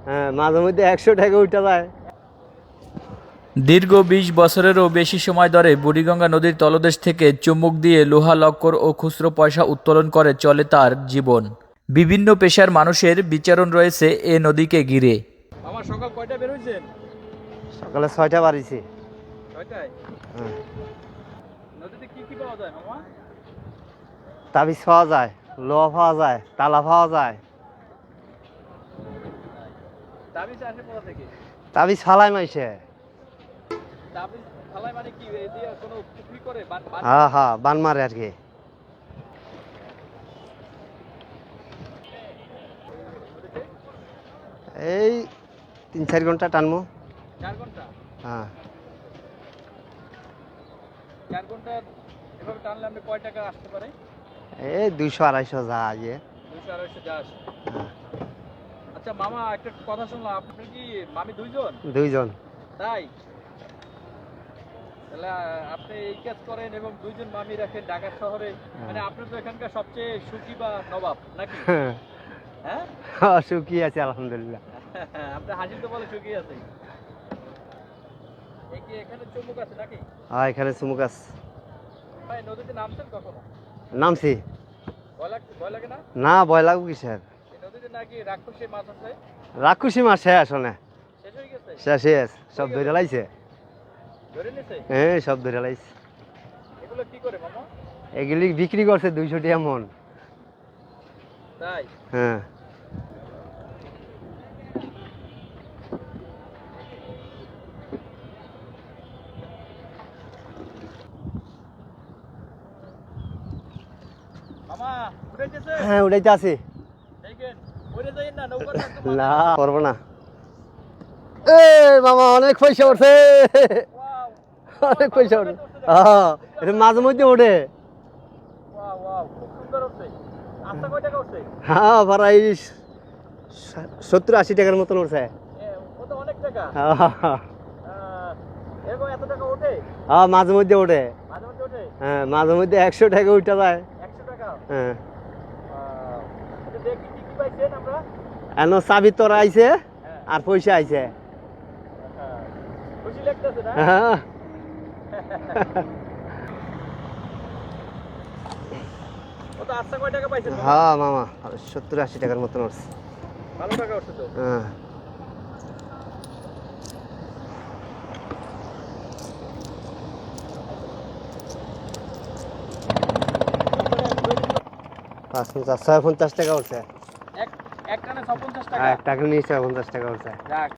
হ্যাঁ, মাঝে মধ্যে 100 টাকা উঠে যায়। দীর্ঘ ২০ বছরেরও বেশি সময় ধরে বুড়িগঙ্গা নদীর তলদেশ থেকে চুম্বক দিয়ে লোহা লক্কর ও খুচরো পয়সা উত্তোলন করে চলে তার জীবন। বিভিন্ন পেশার মানুষের বিচরণ রয়েছে এ নদীকে ঘিরে। আমার সকাল কয়টা বের হইছেন? সকালে 6টা বাড়িছি। 6টায়? হ্যাঁ। নদীতে কি কি পাওয়া যায় মামা? তাবিজ পাওয়া যায়, লোহা পাওয়া যায়, তালা পাওয়া যায়। তাবিজ আসে কোথা থেকে? তাবিজ ফালাই মাইছে। তাবিজ ফালাই মানে কি এই দিয়ে কোনো পুকুরি করে হ্যাঁ হ্যাঁ, বান মারে আর কি। এই 3-4 ঘন্টা টানবো। 4 ঘন্টা? হ্যাঁ। 4 ঘন্টা এভাবে টানলে আপনি কয় টাকা আসতে পারে? এই 200-250 যা ইয়ে। 200-250 যা আসে। আচ্ছা মামা, একটা কথা শুনলাম, আপনি কি মামি দুইজন? 2 জন। তাই? তাহলে আপনি এই কাজ করেন এবং 2 জন মামি রাখেন ঢাকা শহরে, মানে আপনি তো এখানকার সবচেয়ে সুখী বা নবাব নাকি? হ্যাঁ, সুখী আছে আলহামদুলিল্লাহ। আপনি হাসি তো বলে সুখী আছে। এই কি এখানে চুম্বক আছে নাকি? হ্যাঁ, এখানে চুমুক আছে। ভাই নদীতে নামছেন কখনো? নামছি। ভয় লাগে না? না, ভয় লাগবে কিসের? এই নদীতে নাকি রাক্ষসী মাছ আছে? রাক্ষসী মাছ শেষ শোনে। শেষ হয়ে গেছে? শেষ সব ধরে লাইছে। ধরে নিছে? হ্যাঁ, সব ধরে লাইছে। এগুলো কি করে মামা? এগুলি বিক্রি করছে 200 টাকা মন। তাই? হ্যাঁ। মামা উঠাইতেছে? হ্যাঁ, উঠাইতে আছি। দেখেন উড়ে যাইন না, নৌকার না, করবো না। এ মামা, অনেক পয়সা উঠছে। ওয়াও অনেক পয়সা উঠে। হ্যাঁ, এটা মাঝে মধ্যে ওঠে। ওয়াও ওয়াও, খুব সুন্দর উঠছে। আচ্ছা কয় টাকা উঠছে? হ্যাঁ, প্রায় 70-80 টাকার মতন উঠছে। ও তো অনেক টাকা। হ্যাঁ, এরকম এত টাকা ওঠে? মাঝে মধ্যে ওঠে। মাঝে মধ্যে ওঠে? হ্যাঁ, মাঝে মধ্যে 100 টাকা উঠে যায়। 100 টাকা? হ্যাঁ। এটা দেখি কি কি পাইছেন আমরা? এনো চাবি তোরা আইছে হ্যাঁ। আর পয়সা আইছে। খুশি লাগতেছে না? হ্যাঁ। ও তো আচ্ছা কয় টাকা পাইছেন? হ্যাঁ মামা, 70-80 টাকার মতন উঠছে। ভালো টাকা উঠছে তো। হ্যাঁ। পাঁচ 50 টাকা উঠছে। এক টানে 50 টাকা? এক টাকা নিয়ে 50 টাকা উঠছে। যাক।